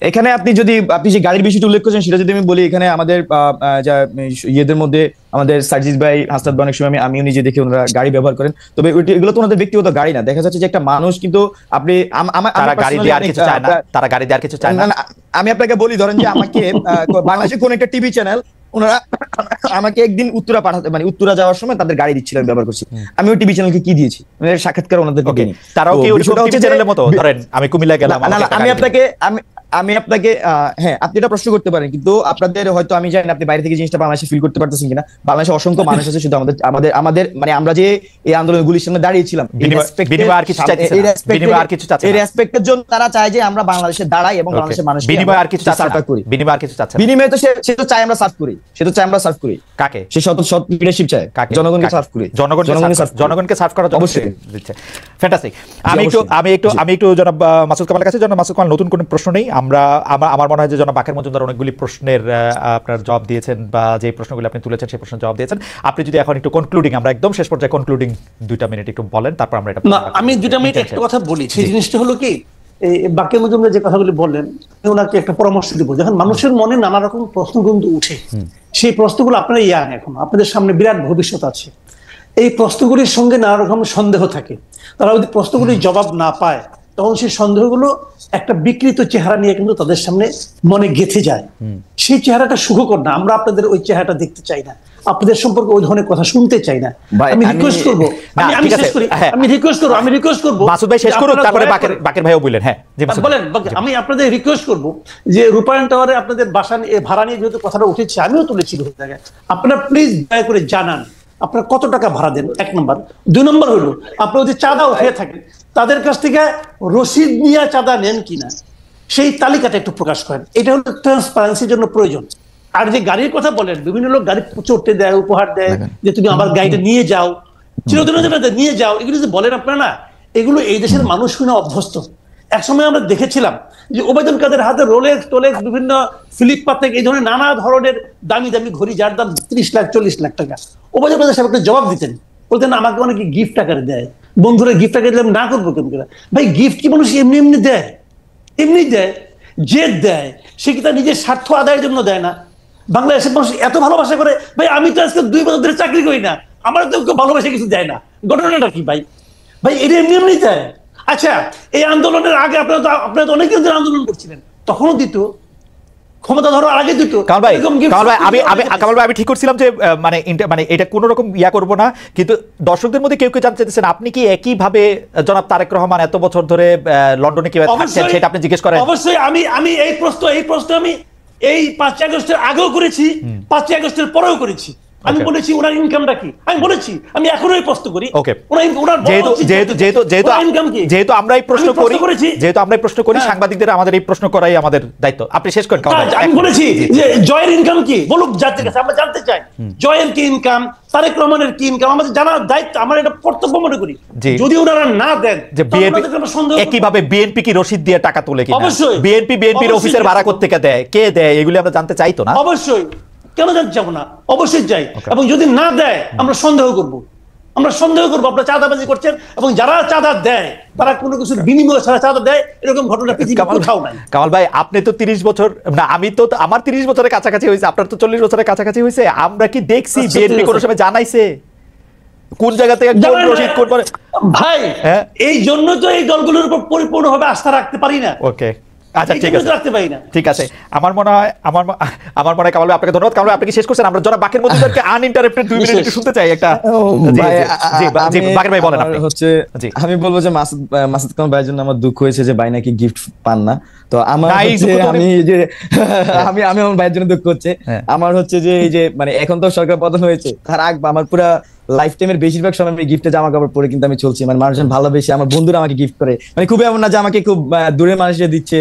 এখানে আপনি যে গাড়ির বিষয়টা উল্লেখ করেছেন সেটা যদি আমি বলি, এখানে আমাদের যা ইয়েদের মধ্যে আমাদের সার্জিস ভাই, হাসনাত ভাই, অনেক সময় আমিও নিজে দেখি ওনারা গাড়ি ব্যবহার করেন, তবে এগুলো তো ওনাদের ব্যক্তিগত গাড়ি না। দেখা যাচ্ছে যে একটা মানুষ কিন্তু আপনি তারা গাড়ি দিয়ে আর কিছু চায় না, তারা গাড়ি দিয়ে আর কিছু চায় না। আমি আপনাকে বলি, ধরেন যে আমাকে বাংলাদেশের কোন একটা টিভি চ্যানেল ওনারা আমাকে একদিন উত্তরা পাঠাতে, মানে উত্তরা যাওয়ার সময় তাদের গাড়ি দিচ্ছিলেন, ব্যবহার করছি। আমি ওই টিভি চ্যানেলকে কি দিয়েছি, মানে সাক্ষাৎকার ওনাদেরকে দিইনি। তারাও কি ওই টিভি চ্যানেলের মতো, ধরেন আমি কুমিল্লা গেলাম, আমি আপনাকে হ্যাঁ, আপনি এটা প্রশ্ন করতে পারেন, কিন্তু আপনাদের হয়তো আমি জানি না আপনি বাইরে থেকে জিনিসটা বাংলাদেশে ফিল করতে পারতেছেন কিনা। বাংলাদেশে অসংখ্য মানুষ আছে, শুধু আমাদের মানে আমরা যে এই আন্দোলনগুলির সামনে দাঁড়িয়েছিলাম, এই রেসপেক্টের জন্য তারা চায় যে আমরা বাংলাদেশে দাঁড়াই এবং বাংলাদেশের মানুষ বিনিময় আর কিছু সার্ভ করি। বিনিময়ে তো সে তো চায় আমরা সার্ভ করি, কাকে? সে সৎ লিডারশিপ চায়, জনগণকে সার্ভ করি, জনগণকে সার্ভ করা অবশ্যই দিচ্ছে। ফ্যান্টাস্টিক। আমি একটু জনাব মাসুদ কামালের কাছে, জনাব মাসুদ কামাল, নতুন কোনো প্রশ্ন নেই। আমার মনে হয় যে জনাব বাকের মজুমদার অনেকগুলি প্রশ্নের আপনার জবাব দিয়েছেন, বা যে প্রশ্নগুলো আপনি তুলেছেন সেই প্রশ্নের জবাব দিয়েছেন। আপনি যদি এখন একটু কনক্লুডিং, আমরা একদম শেষ পর্যায়ে কনক্লুডিং 2 মিনিট একটু বলেন, তারপর আমরা এটা। আমি 2 মিনিট একটা কথা বলি। সেই জিনিসটা হলো কি, বাকের মজুমদার যে কথাগুলি বললেন, ওনাকে একটা পরামর্শ দিব। যখন মানুষের মনে নানা রকম প্রশ্ন কিন্তু উঠে, সেই প্রশ্নগুলো আপনারা ইয়াং, এখন আপনাদের সামনে বিরাট ভবিষ্যৎ আছে, এই প্রশ্নগুলির সঙ্গে নানা রকম সন্দেহ থাকে। তারা যদি প্রশ্নগুলির জবাব না পায়, তখন সেই সন্দেহগুলো একটা বিকৃত চেহারা নিয়ে কিন্তু তাদের সামনে মনে গেঁথে যায়। সেই চেহারাটা সুখকর না। আমরা আপনাদের ওই চেহারাটা দেখতে চাই না, আপনাদের সম্পর্কে ওই ধরনের কথা শুনতে চাই না। আমি রিকোয়েস্ট করবো, মাসুদ ভাই শেষ করুন, তারপরে বাকের ভাইও বললেন। হ্যাঁ বলেন। আমি আপনাদের রিকোয়েস্ট করবো যে রূপায়ণ টাওয়ারে আপনাদের বাসা ভাড়া নিয়ে যেহেতু কথাটা উঠেছে, আমিও তুলেছি, আপনারা প্লিজ দয়া করে জানান আপনারা কত টাকা ভাড়া দেন, 1 নম্বর। 2 নম্বর হলো, আপনারা যদি চাঁদা উঠে থাকেন, তাদের কাছ থেকে রসিদ নিয়ে চাঁদা নেন কিনা, সেই তালিকাটা একটু প্রকাশ করেন। এটা হলো ট্রান্সপারেন্সির জন্য প্রয়োজন। আর যে গাড়ির কথা বলেন, বিভিন্ন লোক গাড়ি চড়তে দেয়, উপহার দেয়, যে তুমি আমার গাড়িটা নিয়ে যাও, চিরদিনের জন্য নিয়ে যাও, এগুলো যে বলেন আপনারা না, এগুলো এই দেশের মানুষ শুনে অভ্যস্ত। একসময় আমরা দেখেছিলাম যে ওবায়দুল কাদের হাতে রোলেক্স টোলেক্স, বিভিন্ন ফিলিপ পাতেক, এই ধরনের নানা ধরনের দামি দামি ঘড়ি, যার দাম 30 লাখ 40 লাখ টাকা। ওবায়দুল কাদের সাহেব একটা জবাব দিতেন, বলতেন আমাকে অনেকে গিফট আকারে দেয়, বন্ধুরা গিফট আকারে দিলাম, না করবো কেন? ভাই গিফট কি মানুষ এমনি এমনি দেয়? এমনি দেয়? যে দেয় সে কি তার নিজের স্বার্থ আদায়ের জন্য দেয় না? বাংলাদেশের মানুষ এত ভালোবাসা করে, ভাই আমি তো আজকে 2 বছর ধরে চাকরি করি না, আমার তো কেউ ভালোবাসা কিছু দেয় না। ঘটনাটা কি ভাই? এটা এমনি এমনি দেয়? আচ্ছা, এই আন্দোলনের আগে আপনারা তো অনেক দিন আন্দোলন করছিলেন, তখনও দিত, ক্ষমতা ধরার আগে দিত। কামাল ভাই আমি ঠিক করছিলাম যে মানে এটা কোনো রকম ইয়া করবো না, কিন্তু দর্শকদের মধ্যে কেউ কেউ জানতে চাইছেন আপনি কি একই ভাবে জনাব তারেক রহমান এত বছর ধরে লন্ডনে কিভাবে থাকছেন সেটা আপনি জিজ্ঞেস করেন? অবশ্যই। আমি এই প্রশ্ন আমি এই 5 আগস্টের আগেও করেছি, 5 আগস্টের পরেও করেছি। আমি বলেছি ওনার ইনকামটা কি, আমি বলেছি, আমি এখনো এই প্রশ্ন করি। যেহেতু আমরা এই প্রশ্ন করি, সাংবাদিকদের আমাদের এই প্রশ্ন করাই আমাদের দায়িত্ব। আপনি শেষ করেন। আমি বলেছি যে জয়ের ইনকাম কি, বলুক জাতির কাছে, আমরা জানতে চাই জয়ের কি ইনকাম, তারেক রহমানের কি ইনকাম, আমাদের জানার দায়িত্ব, আমরা এটা কর্তব্য মনে করি। যদি ওনারা না দেন, যে একইভাবে বিএনপি কি রসিদ দিয়ে টাকা তোলে কিনা, অবশ্যই বিএনপির অফিসের ভাড়া কোত্থেকে দেয়, কে দেয়, এগুলি আমরা জানতে চাই তো না? অবশ্যই, কেন জানতে চাবো না? অবশ্যই চাই। এবং যদি না দেয় আমরা সন্দেহ করবো, আপনারা চাঁদাবাজি করছেন, এবং যারা চাঁদা দেয় তারা কোনো কিছু বিনিময় ছাড়া চাঁদা দেয়, এরকম ঘটনা পৃথিবীতে কোথাও নাই। কামাল ভাই আপনি তো 30 বছর না, আমি তো আমার 30 বছরের কাছাকাছি হয়েছে, আপনার তো 40 বছরের কাছাকাছি হয়েছে। আমরা কি দেখছি বিএনপি কোনো সময় জানাইছে কোন জায়গা থেকে কোন রসিদ কোন ভাই? এই জন্য তো এই দলগুলোর উপর পরিপূর্ণভাবে আস্থা রাখতে পারি না। ওকে, আচ্ছা ঠিক আছে। আমার মনে হয় কামাল ভাই আপনাকে ধন্যবাদ। কামাল ভাই আপনি কি শেষ করছেন? আমরা যারা বাকের মধ্যে আনইন্টারাপ্টেড 2 মিনিট একটু শুনতে চাই একটা। বাকের ভাই বলেন। আমি বলবো যে মাসুদ কামাল ভাইয়ের জন্য আমার দুঃখ হয়েছে যে ভাই নাকি গিফট পান না। তো আমার আমি আমার ভাইয়ের জন্য দুঃখ হচ্ছে। আমার হচ্ছে যে এই যে মানে এখন তো সরকার পতন হয়েছে, তার আগে আমার পুরো লাইফ টাইমের বেশিরভাগ সময় আমি গিফটে জামা কাপড় পরে কিন্তু আমি চলছি। মানে মানুষজন ভালোবেসে, আমার বন্ধুরা আমাকে গিফট করে, মানে খুবই এমন না যে আমাকে খুব দূরের মানুষরা দিচ্ছে,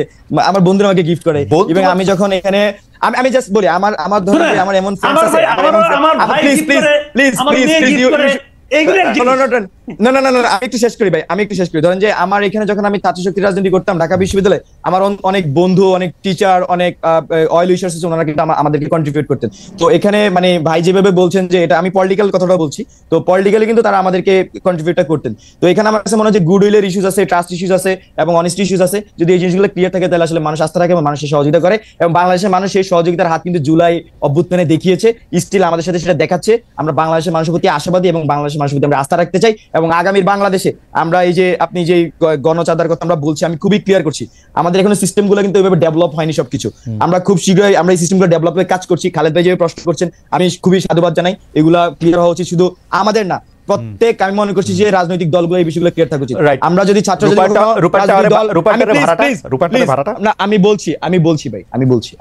আমার বন্ধুরা আমাকে গিফট করে। এবং আমি যখন এখানে আমি জাস্ট বলি আমার ধরুন আমার এমন ফ্রেন্ডস আছে, না না না না, আমি একটু শেষ করি ভাই, আমি একটু শেষ করি। ধরেন যে আমার এখানে যখন আমি ছাত্র শক্তি রাজনীতি করতাম ঢাকা বিশ্ববিদ্যালয়ে, আমার অনেক বন্ধু, অনেক টিচার, অনেক অয়েল উইশার্স আছে, ওনারা কিন্তু আমাদেরকে কন্ট্রিবিউট করতেন। তো এখানে মানে ভাই যেভাবে বলছেন যে এটা আমি পলিটিক্যাল কথাটা বলছি, তো পলিটিক্যালি কিন্তু তারা আমাদেরকে কন্ট্রিবিউটটা করতেন। তো এখানে আমার কাছে মনে হয় যে গুড উইলের ইস্যুস আছে, ট্রাস্ট ইস্যুস আছে এবং অনেস্টি ইস্যুস আছে। যদি এই জিনিসগুলো ক্লিয়ার থাকে তাহলে আসলে মানুষ আস্থা রাখে এবং মানুষের সহযোগিতা করে, এবং বাংলাদেশের মানুষ সেই সহযোগিতার হাত কিন্তু জুলাই অভ্যুত্থানে দেখিয়েছে, স্টিল আমাদের সাথে সেটা দেখাচ্ছে। আমরা বাংলাদেশের মানুষের প্রতি আশাবাদী এবং বাংলাদেশের মানুষের প্রতি আমরা আস্থা রাখতে চাই। এবং আগামীর বাংলাদেশে আমরা এই যে আপনি যে গণচাঁদার কথা আমরা বলছি, আমি খুবই ক্লিয়ার করছি, আমাদের এখানে সিস্টেমগুলো কিন্তু ওইভাবে ডেভেলপ হয়নি সবকিছু। আমরা খুব শীঘ্রই আমরা এই সিস্টেমগুলো ডেভেলপের কাজ করছি। খালেদ ভাই যে প্রশ্ন করছেন, আমি খুবই সাধুবাদ জানাই। এগুলা ক্লিয়ার হওয়া উচিত শুধু আমাদের না, প্রত্যেক, আমি মনে করছি যে রাজনৈতিক দলগুলো এই বিষয়গুলো ক্লিয়ার থাকা উচিত। আমরা যদি ছাত্র আমি বলছি ভাই,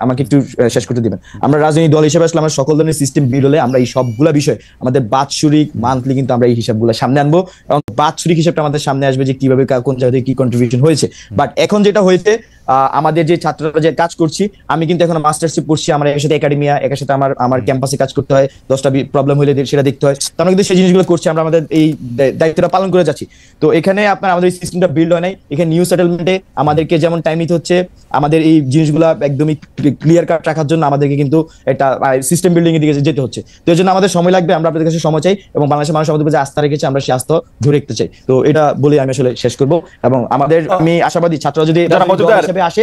আমাকে একটু শেষ করতে দিবেন। আমরা রাজনৈতিক দল হিসেবে আসলে আমরা সকল ধরনের সিস্টেম বিল হলে আমরা এই সবগুলা বিষয় আমাদের বাৎসরিক মান্থলি কিন্তু আমরা এই হিসাবগুলো সামনে আনবো, এবং বাৎসরিক হিসাবটা আমাদের সামনে আসবে যে কিভাবে কোন জায়গা থেকে কি কন্ট্রিবিউশন হয়েছে। বাট এখন যেটা হয়েছে, আমাদের যে ছাত্ররা যে কাজ করছি, আমি কিন্তু এখন মাস্টার্সে পড়ছি, আমার এর সাথে একাডেমিয়া, এর সাথে আমার ক্যাম্পাসে কাজ করতে হয়, 10টা প্রবলেম হলে সেটা দেখতে হয়। তো আমরা কিন্তু সেই জিনিসগুলো করছি, আমরা আমাদের এই দায়িত্বটা পালন করে যাচ্ছি। তো এখানে আপনার আমাদের সিস্টেমটা বিল্ড হয় নাই। এখানে নিউ সেটেলমেন্টে আমাদেরকে যেমন টাইম নিতে হচ্ছে, আমাদের এই জিনিসগুলো একদমই ক্লিয়ার কাট রাখার জন্য আমাদেরকে কিন্তু একটা সিস্টেম বিল্ডিং এর দিকে যেতে হচ্ছে। তো এই জন্য আমাদের সময় লাগবে, আমরা আপনাদের কাছে সময় চাই, এবং বাংলাদেশের মানুষ আমাদের কাছে আস্থা রেখেছে, আমরা সেই আস্থা ধরে রাখতে চাই। তো এটা বলে আমি আসলে শেষ করবো, এবং আমি আশাবাদী ছাত্ররা যদি আসে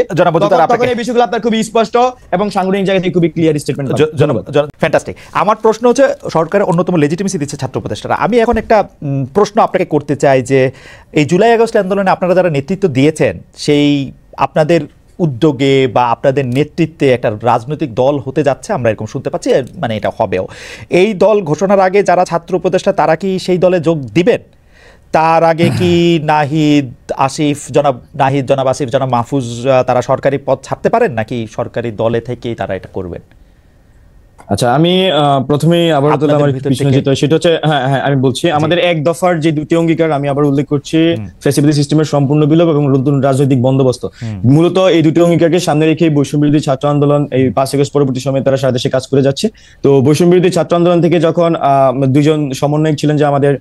তখন এই বিষয়গুলো আপনার খুবই স্পষ্ট এবং সাংগঠনিক জায়গা থেকে খুবই ক্লিয়ার স্টেটমেন্ট। ফ্যান্টাস্টিক। আমার প্রশ্ন হচ্ছে, সরকারের অন্যতম লেজিটিমেসি দিচ্ছে ছাত্র উপদেষ্টারা। আমি এখন একটা প্রশ্ন আপনাকে করতে চাই যে এই জুলাই আগস্ট আন্দোলনে আপনারা যারা নেতৃত্ব দিয়েছেন, সেই আপনাদের উদ্যোগে বা আপনাদের নেতৃত্বে একটা রাজনৈতিক দল হতে যাচ্ছে, আমরা এরকম শুনতে পাচ্ছি, মানে এটা হবেও। এই দল ঘোষণার আগে যারা ছাত্র উপদেষ্টা তারা কি সেই দলে যোগ দিবেন? তার আগে কি নাহিদ আসিফ, জনাব আসিফ, জনাব মাহফুজ তারা সরকারি পদ ছাড়তে পারেন, নাকি সরকারি দলে থেকেই তারা এটা করবেন? আচ্ছা, আমি প্রথমে আবার সেটা হচ্ছে, হ্যাঁ আমি বলছি, আমাদের এক দফার যে দুটি অঙ্গীকার আমি আবার উল্লেখ করছি, ফ্যাসিলিটি সিস্টেমের সম্পূর্ণ বিলোপ এবং নতুন রাজনৈতিক বন্দোবস্ত। মূলত এই দুটি অঙ্গীকারকে সামনে রেখে বৈষম্য বিরোধী ছাত্র আন্দোলন এই 5 আগস্ট পরবর্তী সময়ে তারা সারা দেশে কাজ করে যাচ্ছে। তো বৈষম্য বিরোধী ছাত্র আন্দোলন থেকে যখন দুইজন সমন্বয়ক ছিলেন, যে আমাদের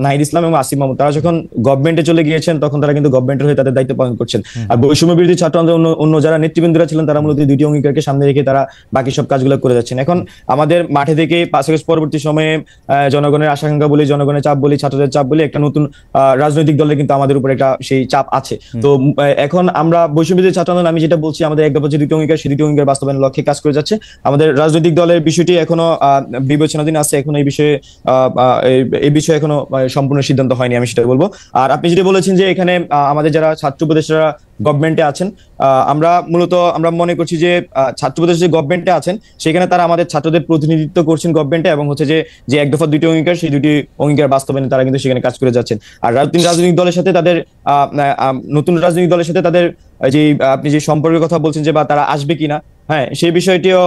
নাহিদ ইসলাম এবং আসিফ মাহমুদ, তারা যখন গভর্নমেন্টে চলে গিয়েছেন, তখন তারা কিন্তু গভর্নমেন্টের হয়ে তাদের দায়িত্ব পালন করছেন। আর বৈষম্য বিরোধী ছাত্র আন্দোলন অন্য যারা নেতৃবৃন্দরা ছিলেন, তারা মূলত দুইটি অঙ্গীকারকে সামনে রেখে তারা বাকি সব কাজগুলো করে যাচ্ছেন। এখন আমাদের মাঠে থেকে 5 আগস্ট পরবর্তী সময়ে জনগণের আশাকাঙ্ক্ষা বলি, জনগণের চাপ বলি, ছাত্রদের চাপ বলি, একটা নতুন রাজনৈতিক দলের কিন্তু আমাদের উপর একটা সেই চাপ আছে। তো এখন আমরা বৈষম্য বিরোধী ছাত্র আন্দোলন, আমি যেটা বলছি, আমাদের এক দফা যে দুটি অঙ্গীকার, সেই দুটি অঙ্গীকার বাস্তবায়নের লক্ষ্যে কাজ করে যাচ্ছে। আমাদের রাজনৈতিক দলের বিষয়টি এখনো বিবেচনাধীন আছে, এখন এই বিষয়ে এখনো সম্পূর্ণ সিদ্ধান্ত হয়নি, আমি সেটা বলবো। আর আপনি যেটা বলেছেন যে এখানে আমাদের যারা ছাত্র উপদেষ্টারা গভর্নমেন্টে আছেন, আমরা মনে করছি যে ছাত্র উপদেষ্টা যে গভর্নমেন্টে আছেন, সেখানে তারা আমাদের ছাত্রদের প্রতিনিধিত্ব করছেন গভর্নমেন্টে, এবং হচ্ছে যে এক দফা দুটি অঙ্গীকার, সেই দুটি অঙ্গীকার বাস্তবায়নে তারা কিন্তু সেখানে কাজ করে যাচ্ছেন। আর রাজনৈতিক দলের সাথে তাদের নতুন রাজনৈতিক দলের সাথে তাদের যে আপনি যে সম্পর্কের কথা বলছেন, যে বা তারা আসবে কিনা, হ্যাঁ, সেই বিষয়টিও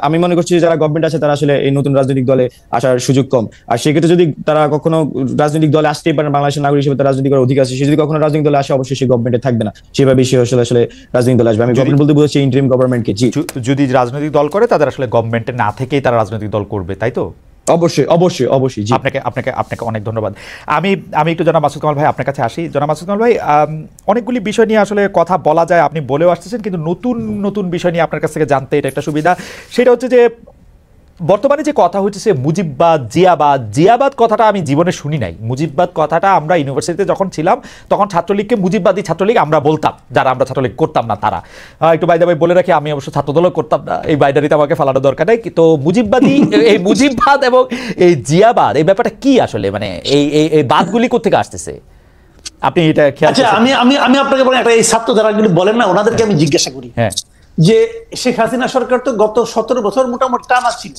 আমি মনে করছি যারা গভর্নমেন্ট আছে তারা আসলে এই নতুন রাজনৈতিক দলে আসার সুযোগ কম। আর সেক্ষেত্রে যদি তারা কখনো রাজনৈতিক দলে আসতেই পারেন, বাংলাদেশের নাগরিক হিসেবে তারা রাজনীতি করার অধিকার আছে, সে যদি কখনো রাজনৈতিক দলে আসে, অবশ্যই সে গভর্নমেন্টে থাকবে না, সেভাবে সে আসলে রাজনৈতিক দলে আসবে। আমি গভর্নমেন্ট বলতে বুঝাচ্ছি ইন্টারিম গভর্নমেন্টকে। যদি রাজনৈতিক দল করে, তাদের আসলে গভর্নমেন্টে না থেকেই তারা রাজনৈতিক দল করবে, তাই তো? অবশ্যই। আপনাকে অনেক ধন্যবাদ। আমি একটু জনাব মাসুদ কামাল ভাই আপনার কাছে আসি। জনাব মাসুদ কামাল ভাই, অনেকগুলি বিষয় নিয়ে আসলে কথা বলা যায়, আপনি বলেও আসতেছেন, কিন্তু নতুন বিষয় নিয়ে আপনার কাছ থেকে জানতে এটা একটা সুবিধা। সেটা হচ্ছে যে বর্তমানে যে কথা হচ্ছে মুজিববাদ, জিয়াবাদ কথাটা আমি জীবনে শুনি নাই। মুজিববাদ কথাটা আমরা ইউনিভার্সিটিতে যখন ছিলাম, তখন ছাত্রলীগকে মুজিববাদী ছাত্রলীগ আমরা বলতাম, যারা আমরা ছাত্রলীগ করতাম না তারা। একটু বাইদা ভাই বলে রাখি, আমি অবশ্য ছাত্রদলও করতাম না, এই বাইদারিতে আমাকে ফালানোর দরকার নেই। তো মুজিববাদী, এই মুজিববাদ এবং এই জিয়াবাদ, এই ব্যাপারটা কি আসলে, মানে এই বাদগুলি কোত্থেকে আসতেছে, আপনি এটা খেয়াল? আমি আপনাকে বলেন, একটা এই ছাত্র যারা বলেন না, ওনাদেরকে আমি জিজ্ঞাসা করি, হ্যাঁ, যে শেখ হাসিনা সরকার তো গত 17 বছর মোটামুটি টানা ছিল,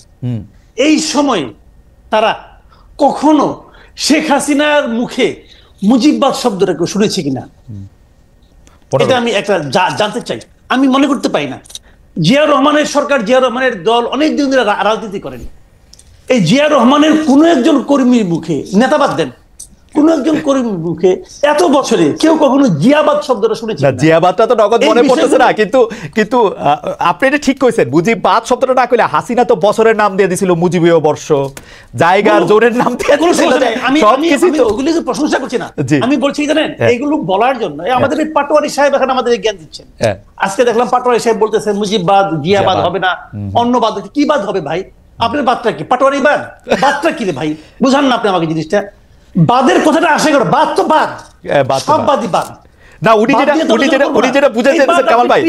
এই সময় তারা কখনো শেখ হাসিনার মুখে মুজিববাদ শব্দটা কেউ শুনেছে কিনা, এটা আমি একটা জানতে চাই। আমি মনে করতে পারি না। জিয়া রহমানের সরকার, জিয়া রহমানের দল অনেকদিন ধরে রাজনীতি করেনি। এই জিয়া রহমানের কোন একজন কর্মীর মুখে, নেতাবাদ দেন, কোন একজন কর্মীর মুখে এত বছরে কেউ কখনো জিয়াবাদ শব্দটা শুনেছে না, জিয়াবাদটা তো নগদ মনে পড়তেছে না, কিন্তু আপনি এটা ঠিক কইছেন, মুজিবাদ শব্দটা না কইলে হাসিনা তো বছরের নাম দিয়ে দিছিল মুজিবীয় বর্ষ, জায়গার জোনের নাম দিয়ে দিছিল, সবকিছু তো ওগুলি প্রশংসা করছি না, আমি বলছি জানেন এইগুলো বলার জন্য আমাদের এই পাটোয়ারি সাহেব এখন আমাদের জ্ঞান দিচ্ছেন। আজকে দেখলাম পাটোয়ারি সাহেব বলতেছে মুজিববাদ জিয়াবাদ হবে না, অন্য বাদ, কি বাদ হবে ভাই? আপনার বাদটা কি? পাটোয়ারি বাদ? বাদটা কি রে ভাই? বুঝান না আপনি আমাকে জিনিসটা। বাদের কথাটা আসে করে, বাদ তো বাদ, সব বাদই বাদ না। উনি যেটা বুঝাইতেছে কামাল ভাই,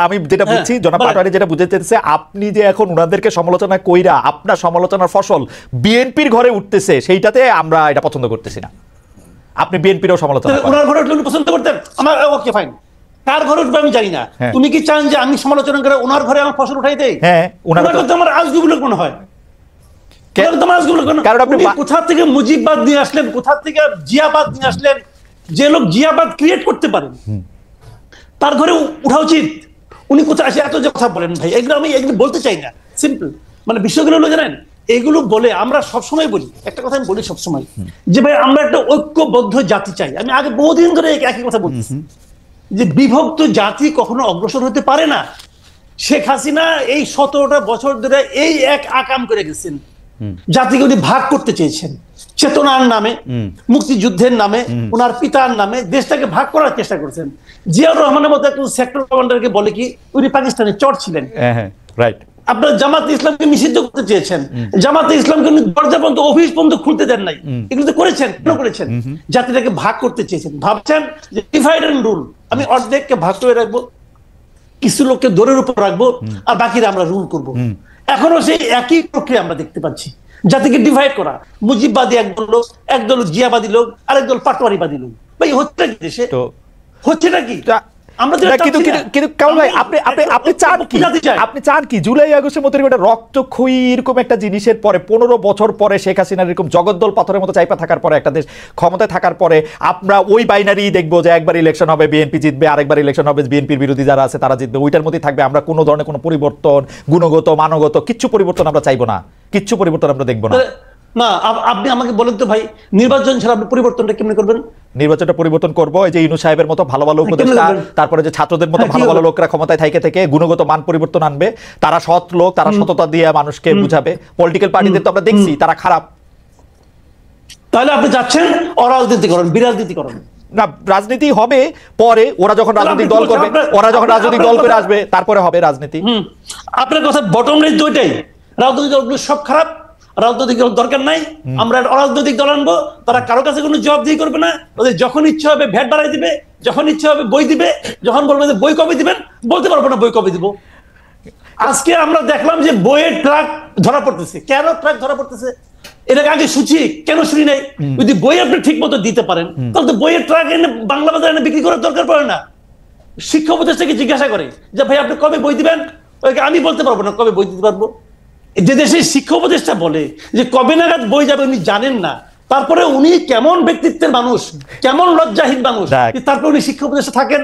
আমি যেটা বুঝছি জনাব পাটোয়ারি যেটা বুঝাইতেছে, আপনি যে এখন উনাদেরকে সমালোচনা কইরা আপনার সমালোচনার ফসল বিএনপির ঘরে উঠতেছে, সেইটাতে আমরা এটা পছন্দ করতেছি না। আপনি বিএনপিরও সমালোচনা করেন, ওনার ঘরে উঠলে পছন্দ করতেন, আমার ওকে ফাইন। কার ঘরে উঠবে আমি জানি না, তুমি কি চান যে আমি সমালোচনা করে ওনার ঘরে আমার ফসল উঠাই দেই? হ্যাঁ, ওনার তো আমার আজগুবি লোক মনে হয়। কারণ আপনি কোথা থেকে মুজিববাদ নিয়ে আসলেন, কোথা থেকে জিয়াবাদ নিয়ে আসলেন? যে লোক জিয়াবাদ ক্রিয়েট করতে পারেন তার ঘরে উঠা উচিত। উনি কোথায় আসে এত যে কথা বলেন ভাই, এগুলো আমি এগুলো বলতে চাই না। সিম্পল মানে বিষয়গুলো হলো জানেন, এগুলো বলে আমরা সবসময় বলি একটা কথা, আমি বলি সবসময় যে ভাই আমরা একটা ঐক্যবদ্ধ জাতি চাই। আমি আগে বহুদিন ধরে একই কথা বলতেছি যে বিভক্ত জাতি কখনো অগ্রসর হতে পারে না। শেখ হাসিনা এই 17টা বছর ধরে এই এক আকাম করে গেছেন, জাতিকে উনি ভাগ করতে চেয়েছেন চেতনার নামে, মুক্তিযুদ্ধের নামে, ওনার পিতার নামে দেশটাকে ভাগ করার চেষ্টা করেছেন। জিয়াউর রহমানের মতো একজন সেক্টর কমান্ডারকে বলে কি উনি পাকিস্তানের চর ছিলেন। আপনার জামাতে ইসলামকে নিষিদ্ধ করতে চেয়েছেন, জামাতে ইসলামকে উনি দরজা পর্যন্ত, অফিস পর্যন্ত খুলতে দেন নাই। এগুলো তো করেছেন, কেন করেছেন? জাতিটাকে ভাগ করতে চেয়েছেন, ভাবছেন যে ডিভাইড এন্ড রুল, আমি অর্ধেককে ভাগ করে রাখবো, কিছু লোককে দৌড়ের উপর রাখবো, আর বাকিরা আমরা রুল করব। এখনো সেই একই প্রক্রিয়া আমরা দেখতে পাচ্ছি, জাতিকে ডিভাইড করা। মুজিববাদী একদল লোক, একদল জিয়াবাদী লোক, আরেকদল পাটোয়ারিবাদী লোক। ভাই হচ্ছে কি দেশে? হচ্ছেটা কি? আপনি চান কি জুলাই আগস্টের মতো একটা রক্তক্ষয়ী এরকম একটা জিনিসের পরে 15 বছর পরে শেখ হাসিনার এরকম জগদ্দল পাথরের মতো চাইপা থাকার পরে একটা দেশ ক্ষমতায় থাকার পরে আমরা ওই বাইনারি দেখবো যে একবার ইলেকশন হবে বিএনপি জিতবে, আরেকবার ইলেকশন হবে বিএনপির বিরোধী যারা আছে তারা জিতবে, ওইটার মধ্যেই থাকবে। আমরা কোনো ধরনের কোনো পরিবর্তন, গুণগত মানগত কিচ্ছু পরিবর্তন আমরা চাইবো না, কিচ্ছু পরিবর্তন আমরা দেখবো না। না, আপনি আমাকে বলেন তো ভাই, নির্বাচন ছাড়া আপনি পরিবর্তনটা কেমনে করবেন? নির্বাচনটা পরিবর্তন করব এই যে ইউনূস সাহেবের মতো ভালো ভালো উপদেষ্টা, তারপরে যে ছাত্রদের মতো ভালো ভালো লোকরা ক্ষমতায় থেকে গুণগত মান পরিবর্তন আনবে। তারা সৎ লোক, তারা সততা দিয়ে মানুষকে বুঝাবে। পলিটিক্যাল পার্টিদের তো আমরা দেখছি তারা খারাপ। তাহলে আপনি যাচ্ছেন অরাজনীতিকরণ, বিরাজনীতিকরণ। না, রাজনীতি হবে পরে, ওরা যখন রাজনৈতিক দল করবে, ওরা যখন রাজনৈতিক দল করে আসবে তারপরে হবে রাজনীতি। আপনার কথা বটম লাইন দুইটাই, রাজনৈতিক দলগুলো সব খারাপ, রাজনৈতিক দল দরকার নাই, আমরা অরাজনৈতিক দল আনবো, তারা কারো কাছে কোনো জবাবদিহি করবে না, ওদের যখন ইচ্ছা হবে ভ্যাট বাড়াই দিবে, যখন ইচ্ছা হবে বই দিবে, যখন বলবে যে বই কবে দিবেন বলতে পারবো না বই কবে দিব। আজকে আমরা দেখলাম যে বইয়ের ট্রাক ধরা পড়তেছে। কেন ট্রাক ধরা পড়তেছে? এটাকে আগে শুনছি, কেন শুনি নাই? যদি বই আপনি ঠিক মতো দিতে পারেন তাহলে তো বইয়ের ট্রাক এনে বাংলা বাজারে এনে বিক্রি করার দরকার পড়ে না। শিক্ষা উপদেষ্টাকে জিজ্ঞাসা করে যে ভাই আপনি কবে বই দিবেন, আমি বলতে পারবো না কবে বই দিতে পারবো। যে দেশের শিক্ষা উপদেষ্টা বলে যে কবে নাগাদ বই যাবে উনি জানেন না, তারপরে উনি কেমন ব্যক্তিত্বের মানুষ, কেমন লজ্জাহীন মানুষ, তারপরে উনি শিক্ষা উপদেষ্টা থাকেন।